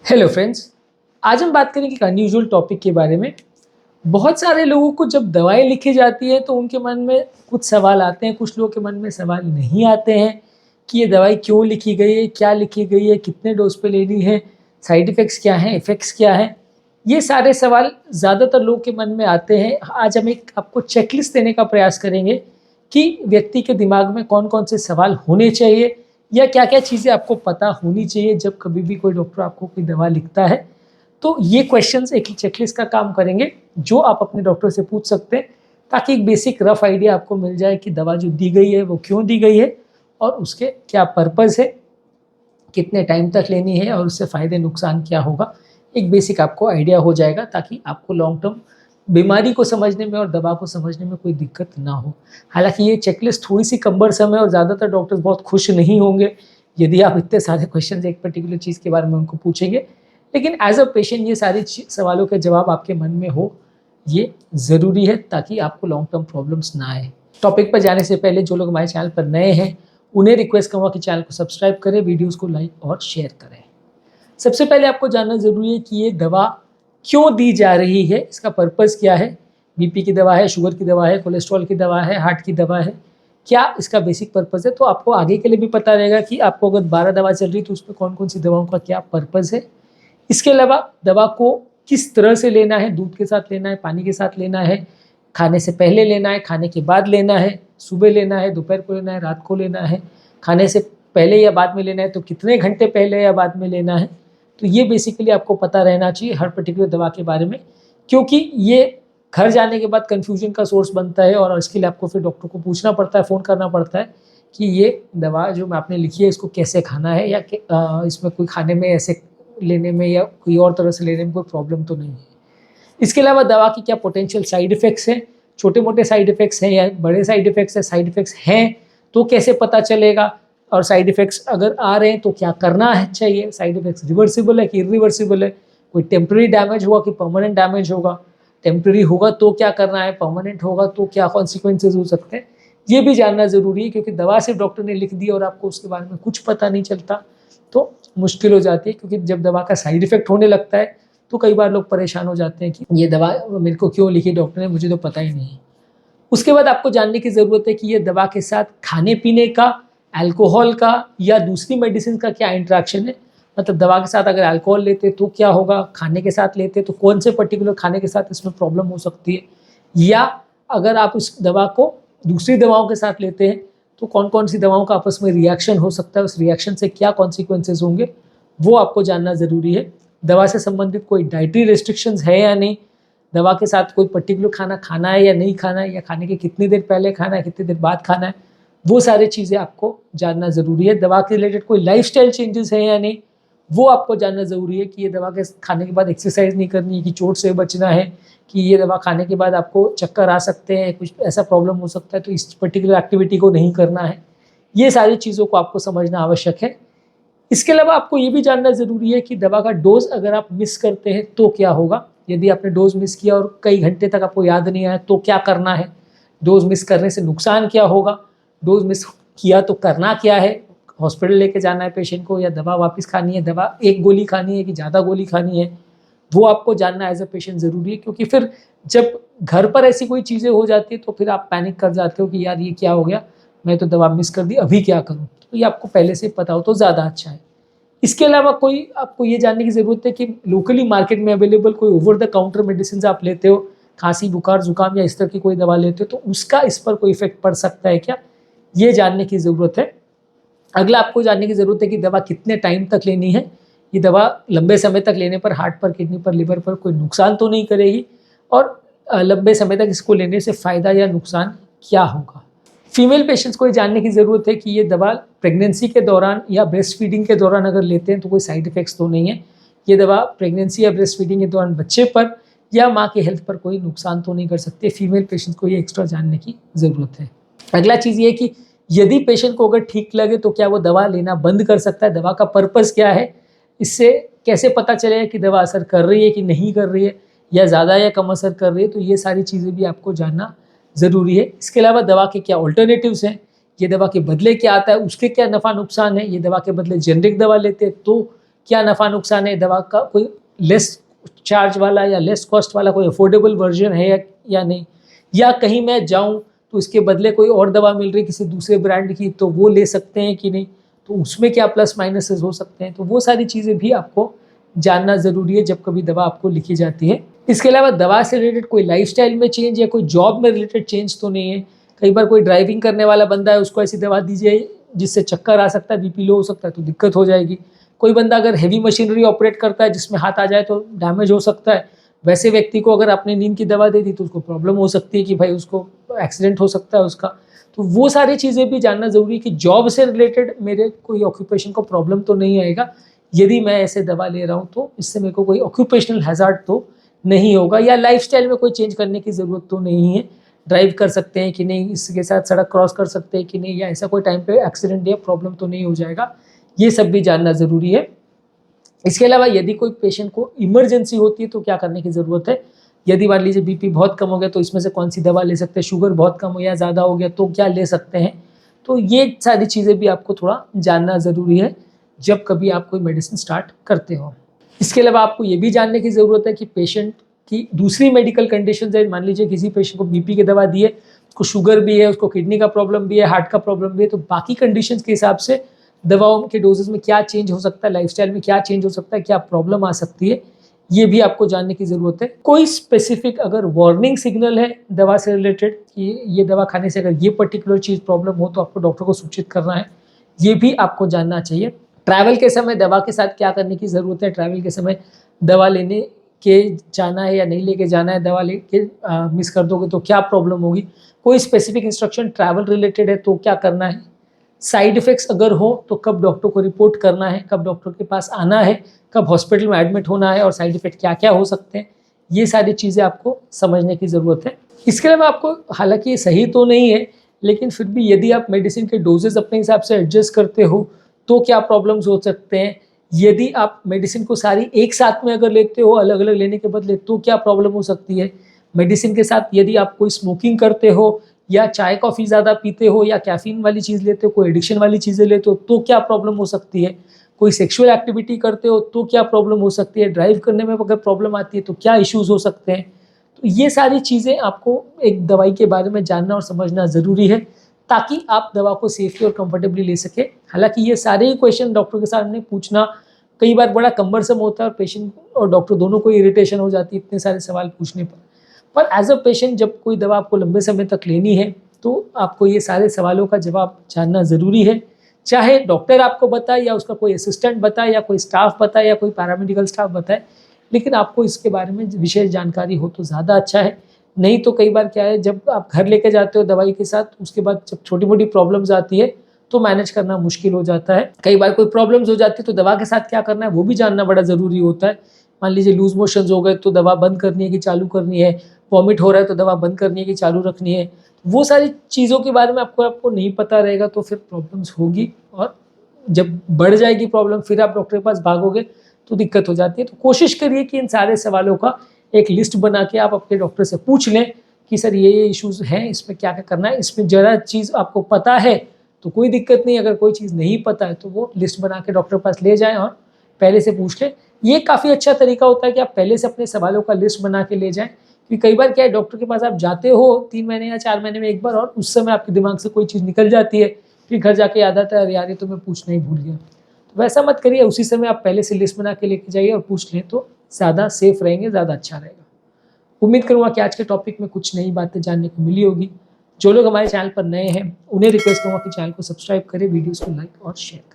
Hello friends, आज हम बात करेंगे एक अनयूजुअल टॉपिक के बारे में। बहुत सारे लोगों को जब दवाएं लिखी जाती है तो उनके मन में कुछ सवाल आते हैं, कुछ लोगों के मन में सवाल नहीं आते हैं कि ये दवाई क्यों लिखी गई है, क्या लिखी गई है, कितने डोज पे लेनी है, साइड इफ़ेक्ट्स क्या हैं, इफ़ेक्ट्स क्या हैं। ये सारे सवाल ज़्यादातर लोगों के मन में आते हैं। आज हम एक आपको चेकलिस्ट देने का प्रयास करेंगे कि व्यक्ति के दिमाग में कौन-कौन से सवाल होने चाहिए या क्या-क्या चीज़ें आपको पता होनी चाहिए जब कभी भी कोई डॉक्टर आपको कोई दवा लिखता है। तो ये क्वेश्चंस एक चेकलिस्ट का काम करेंगे जो आप अपने डॉक्टर से पूछ सकते हैं, ताकि एक बेसिक रफ आइडिया आपको मिल जाए कि दवा जो दी गई है वो क्यों दी गई है और उसके क्या पर्पज़ है, कितने टाइम तक लेनी है और उससे फ़ायदे नुकसान क्या होगा। एक बेसिक आपको आइडिया हो जाएगा ताकि आपको लॉन्ग टर्म बीमारी को समझने में और दवा को समझने में कोई दिक्कत ना हो। हालाँकि ये चेकलिस्ट थोड़ी-सी कम्बरसम है और ज़्यादातर डॉक्टर्स बहुत खुश नहीं होंगे यदि आप इतने सारे क्वेश्चन्स एक पर्टिकुलर चीज़ के बारे में उनको पूछेंगे। लेकिन एज़ अ पेशेंट ये सारी सवालों के जवाब आपके मन में हो, ये ज़रूरी है ताकि आपको लॉन्ग टर्म प्रॉब्लम्स ना आए। टॉपिक पर जाने से पहले जो लोग हमारे चैनल पर नए हैं, उन्हें रिक्वेस्ट करूँगा कि चैनल को सब्सक्राइब करें, वीडियोज़ को लाइक और शेयर करें। सबसे पहले आपको जानना ज़रूरी है कि ये दवा क्यों दी जा रही है, इसका पर्पज़ क्या है। बीपी की दवा है, शुगर की दवा है, कोलेस्ट्रॉल की दवा है, हार्ट की दवा है, क्या इसका बेसिक पर्पज़ है। तो आपको आगे के लिए भी पता रहेगा कि आपको अगर 12 दवा चल रही है तो उसमें कौन-कौन सी दवाओं का क्या पर्पज़ है। इसके अलावा दवा को किस तरह से लेना है, दूध के साथ लेना है, पानी के साथ लेना है, खाने से पहले लेना है, खाने के बाद लेना है, सुबह लेना है, दोपहर को लेना है, रात को लेना है, खाने से पहले या बाद में लेना है तो कितने घंटे पहले या बाद में लेना है। तो ये बेसिकली आपको पता रहना चाहिए हर पर्टिकुलर दवा के बारे में, क्योंकि ये घर जाने के बाद कन्फ्यूजन का सोर्स बनता है और इसके लिए आपको फिर डॉक्टर को पूछना पड़ता है, फ़ोन करना पड़ता है कि ये दवा जो आपने लिखी है इसको कैसे खाना है या इसमें कोई खाने में ऐसे लेने में या कोई और तरह से लेने में कोई प्रॉब्लम तो नहीं है। इसके अलावा दवा की क्या पोटेंशियल साइड इफ़ेक्ट्स हैं, छोटे-मोटे साइड इफ़ेक्ट्स हैं या बड़े साइड इफ़ेक्ट्स हैं, साइड इफ़ेक्ट्स हैं तो कैसे पता चलेगा और साइड इफ़ेक्ट्स अगर आ रहे हैं तो क्या करना है चाहिए, साइड इफ़ेक्ट्स रिवर्सिबल है कि इरिवर्सिबल है, कोई टेम्परेरी डैमेज होगा कि परमानेंट डैमेज होगा, टेम्परेरी होगा तो क्या करना है, परमानेंट होगा तो क्या कॉन्सिक्वेंसेस हो सकते हैं, ये भी जानना ज़रूरी है। क्योंकि दवा सिर्फ डॉक्टर ने लिख दी और आपको उसके बारे में कुछ पता नहीं चलता तो मुश्किल हो जाती है। क्योंकि जब दवा का साइड इफ़ेक्ट होने लगता है तो कई बार लोग परेशान हो जाते हैं कि ये दवा मेरे को क्यों लिखी डॉक्टर ने, मुझे तो पता ही नहीं है। उसके बाद आपको जानने की ज़रूरत है कि ये दवा के साथ खाने-पीने का, अल्कोहल का या दूसरी मेडिसिन का क्या इंटरैक्शन है। मतलब दवा के साथ अगर अल्कोहल लेते तो क्या होगा, खाने के साथ लेते तो कौन से पर्टिकुलर खाने के साथ इसमें प्रॉब्लम हो सकती है, या अगर आप उस दवा को दूसरी दवाओं के साथ लेते हैं तो कौन-कौन सी दवाओं का आपस में रिएक्शन हो सकता है, उस रिएक्शन से क्या कॉन्सिक्वेंसेस होंगे, वो आपको जानना ज़रूरी है। दवा से संबंधित कोई डाइटरी रिस्ट्रिक्शंस है या नहीं, दवा के साथ कोई पर्टिकुलर खाना खाना है या नहीं खाना है, या खाने के कितनी देर पहले खाना है, कितनी देर बाद खाना है, वो सारी चीज़ें आपको जानना ज़रूरी है। दवा के रिलेटेड कोई लाइफ़स्टाइल चेंजेस हैं या नहीं, वो आपको जानना ज़रूरी है कि ये दवा के खाने के बाद एक्सरसाइज नहीं करनी है, कि चोट से बचना है, कि ये दवा खाने के बाद आपको चक्कर आ सकते हैं, कुछ ऐसा प्रॉब्लम हो सकता है तो इस पर्टिकुलर एक्टिविटी को नहीं करना है। ये सारी चीज़ों को आपको समझना आवश्यक है। इसके अलावा आपको ये भी जानना ज़रूरी है कि दवा का डोज़ अगर आप मिस करते हैं तो क्या होगा। यदि आपने डोज़ मिस किया और कई घंटे तक आपको याद नहीं आया तो क्या करना है, डोज़ मिस करने से नुकसान क्या होगा, डोज़ मिस किया तो करना क्या है, हॉस्पिटल लेके जाना है पेशेंट को या दवा वापस खानी है, दवा एक गोली खानी है कि ज़्यादा गोली खानी है, वो आपको जानना एज़ अ पेशेंट ज़रूरी है। क्योंकि फिर जब घर पर ऐसी कोई चीज़ें हो जाती है तो फिर आप पैनिक कर जाते हो कि यार ये क्या हो गया, मैं तो दवा मिस कर दी, अभी क्या करूँ। तो ये आपको पहले से पता हो तो ज़्यादा अच्छा है। इसके अलावा कोई आपको ये जानने की ज़रूरत है कि लोकली मार्केट में अवेलेबल कोई ओवर द काउंटर मेडिसिन आप लेते हो, खांसी, बुखार, जुकाम या इस तरह की कोई दवा लेते हो तो उसका इस पर कोई इफ़ेक्ट पड़ सकता है क्या, ये जानने की ज़रूरत है। अगला आपको जानने की ज़रूरत है कि दवा कितने टाइम तक लेनी है, ये दवा लंबे समय तक लेने पर हार्ट पर, किडनी पर, लिवर पर कोई नुकसान तो नहीं करेगी, और लंबे समय तक इसको लेने से फ़ायदा या नुकसान क्या होगा। फीमेल पेशेंट्स को ये जानने की ज़रूरत है कि ये दवा प्रेगनेंसी के दौरान या ब्रेस्ट फीडिंग के दौरान अगर लेते हैं तो कोई साइड इफ़ेक्ट्स तो नहीं है। ये दवा प्रेगनेंसी या ब्रेस्ट फीडिंग के दौरान बच्चे पर या माँ के हेल्थ पर कोई नुकसान तो नहीं कर सकती। फीमेल पेशेंट्स को ये एक्स्ट्रा जानने की ज़रूरत है। अगला चीज़ ये है कि यदि पेशेंट को अगर ठीक लगे तो क्या वो दवा लेना बंद कर सकता है, दवा का पर्पज़ क्या है, इससे कैसे पता चलेगा कि दवा असर कर रही है कि नहीं कर रही है, या ज़्यादा या कम असर कर रही है। तो ये सारी चीज़ें भी आपको जानना ज़रूरी है। इसके अलावा दवा के क्या ऑल्टरनेटिव्स हैं, ये दवा के बदले क्या आता है, उसके क्या नफ़ा नुकसान है, ये दवा के बदले जेनरिक दवा लेते हैं तो क्या नफ़ा नुकसान है दवा का, कोई लेस चार्ज वाला या लेस कॉस्ट वाला कोई अफोर्डेबल वर्जन है या नहीं, या कहीं मैं जाऊं तो इसके बदले कोई और दवा मिल रही किसी दूसरे ब्रांड की तो वो ले सकते हैं कि नहीं, तो उसमें क्या प्लस माइनसेस हो सकते हैं। तो वो सारी चीज़ें भी आपको जानना ज़रूरी है जब कभी दवा आपको लिखी जाती है। इसके अलावा दवा से रिलेटेड कोई लाइफस्टाइल में चेंज या कोई जॉब में रिलेटेड चेंज तो नहीं है। कई बार कोई ड्राइविंग करने वाला बंदा है, उसको ऐसी दवा दीजिए जिससे चक्कर आ सकता है, बीपी लो हो सकता है, तो दिक्कत हो जाएगी। कोई बंदा अगर हैवी मशीनरी ऑपरेट करता है जिसमें हाथ आ जाए तो डैमेज हो सकता है, वैसे व्यक्ति को अगर आपने नींद की दवा दे दी तो उसको प्रॉब्लम हो सकती है कि भाई उसको एक्सीडेंट हो सकता है उसका। तो वो सारी चीज़ें भी जानना ज़रूरी है कि जॉब से रिलेटेड मेरे कोई ऑक्यूपेशन को प्रॉब्लम तो नहीं आएगा, यदि मैं ऐसे दवा ले रहा हूँ तो इससे मेरे को कोई ऑक्यूपेशनल हैजार्ड तो नहीं होगा, या लाइफस्टाइल में कोई चेंज करने की ज़रूरत तो नहीं है, ड्राइव कर सकते हैं कि नहीं, इसके साथ सड़क क्रॉस कर सकते हैं कि नहीं, या ऐसा कोई टाइम पे एक्सीडेंट या प्रॉब्लम तो नहीं हो जाएगा, ये सब भी जानना ज़रूरी है। इसके अलावा यदि कोई पेशेंट को इमरजेंसी होती है तो क्या करने की ज़रूरत है, यदि मान लीजिए बीपी बहुत कम हो गया तो इसमें से कौन सी दवा ले सकते हैं, शुगर बहुत कम हो या ज़्यादा हो गया तो क्या ले सकते हैं, तो ये सारी चीज़ें भी आपको थोड़ा जानना ज़रूरी है जब कभी आप कोई मेडिसिन स्टार्ट करते हो। इसके अलावा आपको ये भी जानने की ज़रूरत है कि पेशेंट की दूसरी मेडिकल कंडीशन है, मान लीजिए किसी पेशेंट को बीपी की दवा दी है, उसको शुगर भी है, उसको किडनी का प्रॉब्लम भी है, हार्ट का प्रॉब्लम भी है, तो बाकी कंडीशंस के हिसाब से दवाओं के डोजेस में क्या चेंज हो सकता है, लाइफस्टाइल में क्या चेंज हो सकता है, क्या प्रॉब्लम आ सकती है, ये भी आपको जानने की ज़रूरत है। कोई स्पेसिफिक अगर वार्निंग सिग्नल है दवा से रिलेटेड कि ये दवा खाने से अगर ये पर्टिकुलर चीज़ प्रॉब्लम हो तो आपको डॉक्टर को सूचित करना है, ये भी आपको जानना चाहिए। ट्रैवल के समय दवा के साथ क्या करने की ज़रूरत है, ट्रैवल के समय दवा लेने के जाना है या नहीं लेके जाना है, दवा लेके मिस कर दोगे तो क्या प्रॉब्लम होगी, कोई स्पेसिफिक इंस्ट्रक्शन ट्रैवल रिलेटेड है तो क्या करना है, साइड इफ़ेक्ट्स अगर हो तो कब डॉक्टर को रिपोर्ट करना है, कब डॉक्टर के पास आना है, कब हॉस्पिटल में एडमिट होना है और साइड इफ़ेक्ट क्या क्या हो सकते हैं, ये सारी चीज़ें आपको समझने की ज़रूरत है। इसके अलावा आपको, हालांकि ये सही तो नहीं है लेकिन फिर भी यदि आप मेडिसिन के डोजेज अपने हिसाब से एडजस्ट करते हो तो क्या प्रॉब्लम्स हो सकते हैं, यदि आप मेडिसिन को सारी एक साथ में अगर लेते हो अलग अलग लेने के बदले तो क्या प्रॉब्लम हो सकती है, मेडिसिन के साथ यदि आप कोई स्मोकिंग करते हो या चाय कॉफ़ी ज़्यादा पीते हो या कैफीन वाली चीज़ लेते हो, कोई एडिक्शन वाली चीज़ें लेते हो तो क्या प्रॉब्लम हो सकती है, कोई सेक्सुअल एक्टिविटी करते हो तो क्या प्रॉब्लम हो सकती है, ड्राइव करने में अगर प्रॉब्लम आती है तो क्या इश्यूज़ हो सकते हैं। तो ये सारी चीज़ें आपको एक दवाई के बारे में जानना और समझना ज़रूरी है ताकि आप दवा को सेफली और कंफर्टेबली ले सके। हालांकि ये सारे ही क्वेश्चन डॉक्टर के सामने पूछना कई बार बड़ा कम्बरसम होता है और पेशेंट और डॉक्टर दोनों को इरिटेशन हो जाती है इतने सारे सवाल पूछने पर एज अ पेशेंट जब कोई दवा आपको लंबे समय तक लेनी है तो आपको ये सारे सवालों का जवाब जानना ज़रूरी है, चाहे डॉक्टर आपको बताए या उसका कोई असिस्टेंट बताए या कोई स्टाफ बताए या कोई पैरामेडिकल स्टाफ बताए, लेकिन आपको इसके बारे में विशेष जानकारी हो तो ज़्यादा अच्छा है। नहीं तो कई बार क्या है, जब आप घर लेके जाते हो दवाई के साथ, उसके बाद जब छोटी मोटी प्रॉब्लम्स आती है तो मैनेज करना मुश्किल हो जाता है। कई बार कोई प्रॉब्लम्स हो जाती है तो दवा के साथ क्या करना है वो भी जानना बड़ा ज़रूरी होता है। मान लीजिए लूज मोशंस हो गए तो दवा बंद करनी है कि चालू करनी है, वॉमिट हो रहा है तो दवा बंद करनी है कि चालू रखनी है, वो सारी चीज़ों के बारे में आपको नहीं पता रहेगा तो फिर प्रॉब्लम्स होगी, और जब बढ़ जाएगी प्रॉब्लम फिर आप डॉक्टर के पास भागोगे तो दिक्कत हो जाती है। तो कोशिश करिए कि इन सारे सवालों का एक लिस्ट बना के आप अपने डॉक्टर से पूछ लें कि सर ये इश्यूज़ हैं, इसमें क्या क्या करना है, इसमें ज़रा चीज़ आपको पता है तो कोई दिक्कत नहीं, अगर कोई चीज़ नहीं पता है तो वो लिस्ट बना के डॉक्टर के पास ले जाएँ और पहले से पूछ लें। ये काफ़ी अच्छा तरीका होता है कि आप पहले से अपने सवालों का लिस्ट बना के ले जाएँ, क्योंकि कई बार क्या है, डॉक्टर के पास आप जाते हो 3 महीने या 4 महीने में एक बार और उस समय आपके दिमाग से कोई चीज़ निकल जाती है, फिर घर जाके याद आता है अरे यार ये तो मैं पूछना ही भूल गया। तो वैसा मत करिए, उसी समय आप पहले से लिस्ट बना के लेके जाइए और पूछ लें तो ज़्यादा सेफ रहेंगे, ज़्यादा अच्छा रहेगा। उम्मीद करूँगा कि आज के टॉपिक में कुछ नई बातें जानने को मिली होगी। जो लोग हमारे चैनल पर नए हैं उन्हें रिक्वेस्ट करूँगा कि चैनल को सब्सक्राइब करें, वीडियोज़ को लाइक और शेयर करें।